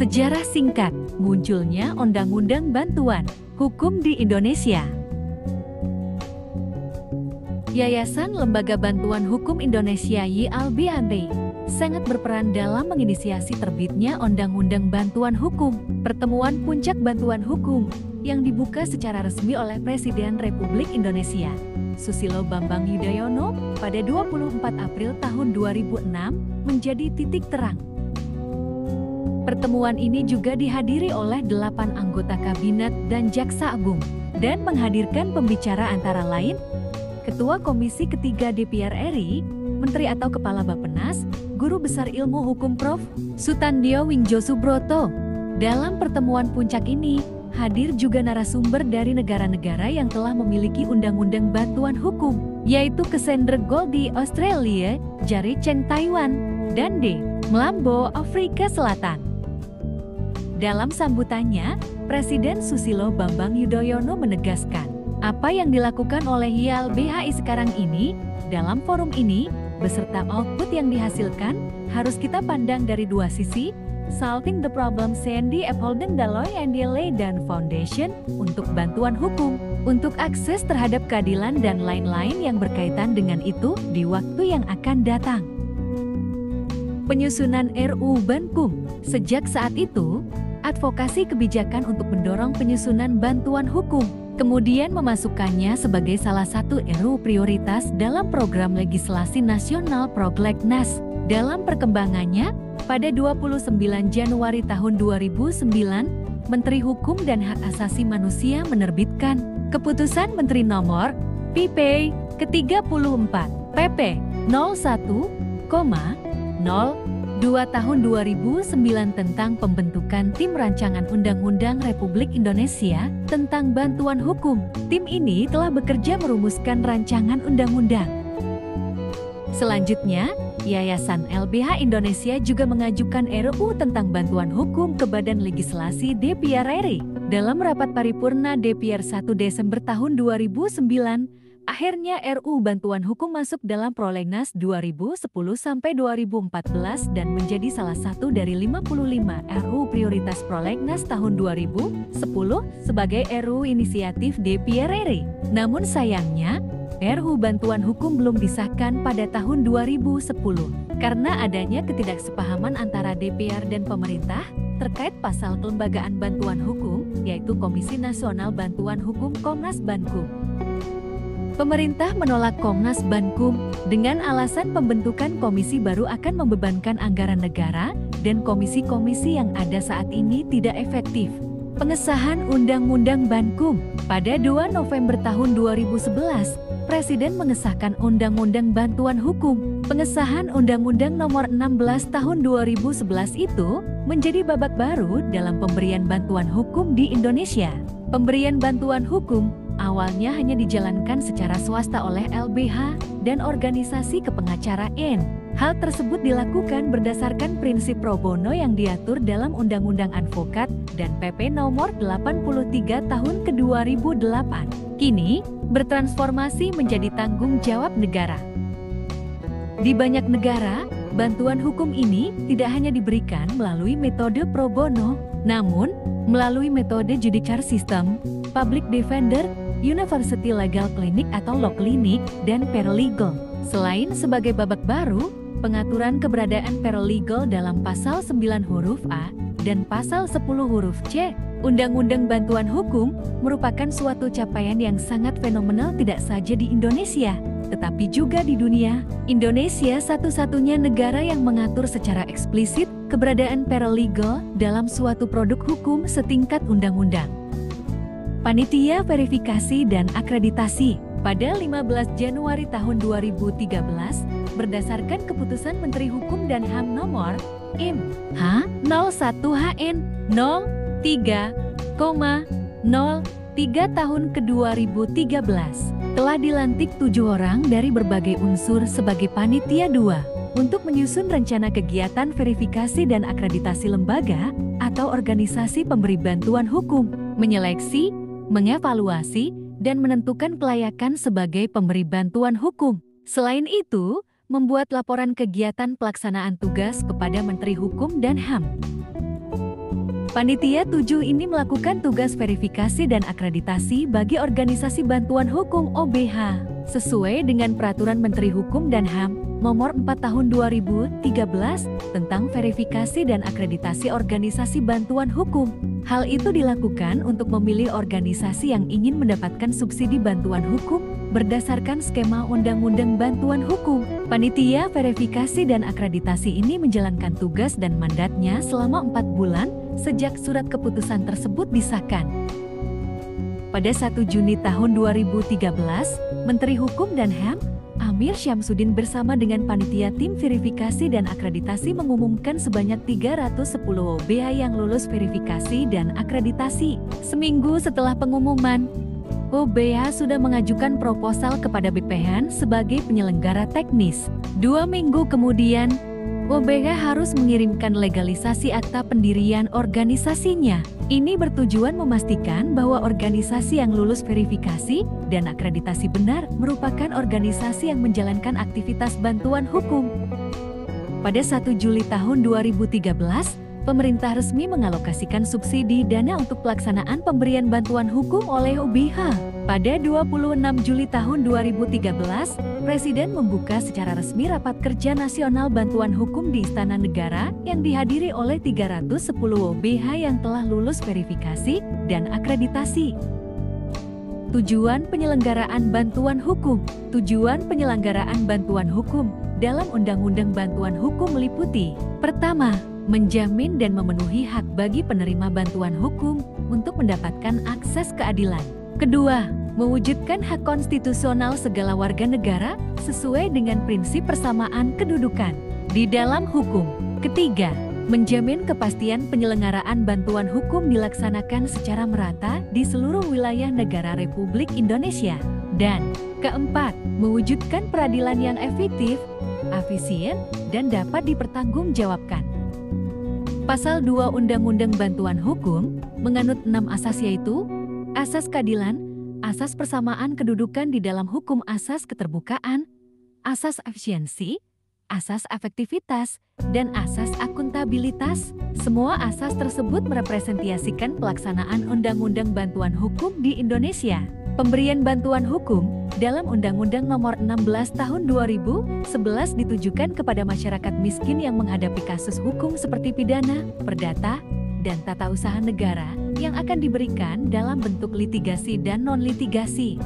Sejarah singkat, munculnya Undang-Undang Bantuan Hukum di Indonesia. Yayasan Lembaga Bantuan Hukum Indonesia YLBHI sangat berperan dalam menginisiasi terbitnya Undang-Undang Bantuan Hukum, pertemuan puncak bantuan hukum, yang dibuka secara resmi oleh Presiden Republik Indonesia, Susilo Bambang Yudhoyono, pada 24 April tahun 2006, menjadi titik terang. Pertemuan ini juga dihadiri oleh 8 anggota kabinet dan jaksa agung, dan menghadirkan pembicara antara lain, Ketua Komisi Ketiga DPR RI, Menteri atau Kepala Bappenas, Guru Besar Ilmu Hukum Prof. Sutandyo Winjosubroto. Dalam pertemuan puncak ini, hadir juga narasumber dari negara-negara yang telah memiliki undang-undang bantuan hukum, yaitu Cassandra Goldie Australia, Jari Cheng Taiwan, dan D. Mlambo Afrika Selatan. Dalam sambutannya, Presiden Susilo Bambang Yudhoyono menegaskan, apa yang dilakukan oleh YLBHI sekarang ini, dalam forum ini, beserta output yang dihasilkan, harus kita pandang dari dua sisi, solving the problem Sandy Upholden Daloy and Leiden Foundation, untuk bantuan hukum, untuk akses terhadap keadilan dan lain-lain yang berkaitan dengan itu di waktu yang akan datang. Penyusunan RUU Bankum, sejak saat itu, advokasi kebijakan untuk mendorong penyusunan bantuan hukum, kemudian memasukkannya sebagai salah satu RUU prioritas dalam program legislasi nasional Prolegnas. Dalam perkembangannya, pada 29 Januari tahun 2009, Menteri Hukum dan Hak Asasi Manusia menerbitkan Keputusan Menteri Nomor PP ke-34 PP 01,02 tahun 2009 tentang pembentukan Tim Rancangan Undang-Undang Republik Indonesia tentang Bantuan Hukum. Tim ini telah bekerja merumuskan rancangan undang-undang. Selanjutnya, Yayasan LBH Indonesia juga mengajukan RUU tentang bantuan hukum ke Badan Legislasi DPR RI. Dalam rapat paripurna DPR 1 Desember tahun 2009, akhirnya RUU Bantuan Hukum masuk dalam Prolegnas 2010-2014 dan menjadi salah satu dari 55 RUU prioritas Prolegnas tahun 2010 sebagai RUU inisiatif DPR RI. Namun sayangnya, RUU Bantuan Hukum belum disahkan pada tahun 2010 karena adanya ketidaksepahaman antara DPR dan pemerintah terkait pasal kelembagaan bantuan hukum, yaitu Komisi Nasional Bantuan Hukum Komnas Bankum. Pemerintah menolak Komnas Bankum dengan alasan pembentukan komisi baru akan membebankan anggaran negara dan komisi-komisi yang ada saat ini tidak efektif. Pengesahan Undang-Undang Bankum pada 2 November tahun 2011, Presiden mengesahkan Undang-Undang Bantuan Hukum. Pengesahan Undang-Undang Nomor 16 Tahun 2011 itu menjadi babak baru dalam pemberian bantuan hukum di Indonesia. Pemberian bantuan hukum awalnya hanya dijalankan secara swasta oleh LBH dan organisasi kepengacara N. Hal tersebut dilakukan berdasarkan prinsip pro bono yang diatur dalam Undang-Undang Advokat dan PP Nomor 83 Tahun ke-2008. Kini, bertransformasi menjadi tanggung jawab negara. Di banyak negara, bantuan hukum ini tidak hanya diberikan melalui metode pro bono, namun melalui metode judicial system, public defender, University Legal Clinic atau Law Clinic, dan paralegal. Selain sebagai babak baru, pengaturan keberadaan paralegal dalam pasal 9 huruf A dan pasal 10 huruf C Undang-Undang Bantuan Hukum merupakan suatu capaian yang sangat fenomenal tidak saja di Indonesia, tetapi juga di dunia. Indonesia satu-satunya negara yang mengatur secara eksplisit keberadaan paralegal dalam suatu produk hukum setingkat undang-undang. Panitia Verifikasi dan Akreditasi pada 15 Januari tahun 2013 berdasarkan Keputusan Menteri Hukum dan HAM Nomor IM.H. 01HN 03,03 tahun ke-2013 telah dilantik 7 orang dari berbagai unsur sebagai Panitia 2 untuk menyusun rencana kegiatan verifikasi dan akreditasi lembaga atau organisasi pemberi bantuan hukum, menyeleksi, mengevaluasi, dan menentukan kelayakan sebagai pemberi bantuan hukum. Selain itu, membuat laporan kegiatan pelaksanaan tugas kepada Menteri Hukum dan HAM. Panitia 7 ini melakukan tugas verifikasi dan akreditasi bagi Organisasi Bantuan Hukum OBH, sesuai dengan Peraturan Menteri Hukum dan HAM Nomor 4 Tahun 2013 tentang verifikasi dan akreditasi organisasi bantuan hukum. Hal itu dilakukan untuk memilih organisasi yang ingin mendapatkan subsidi bantuan hukum berdasarkan skema Undang-Undang Bantuan Hukum. Panitia verifikasi dan akreditasi ini menjalankan tugas dan mandatnya selama 4 bulan sejak surat keputusan tersebut disahkan. Pada 1 Juni tahun 2013, Menteri Hukum dan HAM Amir Syamsuddin bersama dengan panitia tim verifikasi dan akreditasi mengumumkan sebanyak 310 OBH yang lulus verifikasi dan akreditasi. Seminggu setelah pengumuman, OBH sudah mengajukan proposal kepada BPN sebagai penyelenggara teknis. 2 minggu kemudian, OBH harus mengirimkan legalisasi akta pendirian organisasinya. Ini bertujuan memastikan bahwa organisasi yang lulus verifikasi dan akreditasi benar merupakan organisasi yang menjalankan aktivitas bantuan hukum. Pada 1 Juli tahun 2013, pemerintah resmi mengalokasikan subsidi dana untuk pelaksanaan pemberian bantuan hukum oleh OBH. Pada 26 Juli tahun 2013, Presiden membuka secara resmi Rapat Kerja Nasional Bantuan Hukum di Istana Negara yang dihadiri oleh 310 OBH yang telah lulus verifikasi dan akreditasi. Tujuan penyelenggaraan bantuan hukum. Tujuan penyelenggaraan bantuan hukum dalam Undang-Undang Bantuan Hukum meliputi: pertama, menjamin dan memenuhi hak bagi penerima bantuan hukum untuk mendapatkan akses keadilan. Kedua, mewujudkan hak konstitusional segala warga negara sesuai dengan prinsip persamaan kedudukan di dalam hukum. Ketiga, menjamin kepastian penyelenggaraan bantuan hukum dilaksanakan secara merata di seluruh wilayah negara Republik Indonesia. Dan keempat, mewujudkan peradilan yang efektif, efisien, dan dapat dipertanggungjawabkan. Pasal 2 Undang-Undang Bantuan Hukum menganut 6 asas, yaitu asas keadilan, asas persamaan kedudukan di dalam hukum, asas keterbukaan, asas efisiensi, asas efektivitas, dan asas akuntabilitas. Semua asas tersebut merepresentasikan pelaksanaan Undang-Undang Bantuan Hukum di Indonesia. Pemberian bantuan hukum dalam Undang-Undang Nomor 16 Tahun 2011 ditujukan kepada masyarakat miskin yang menghadapi kasus hukum seperti pidana, perdata, dan tata usaha negara yang akan diberikan dalam bentuk litigasi dan non-litigasi.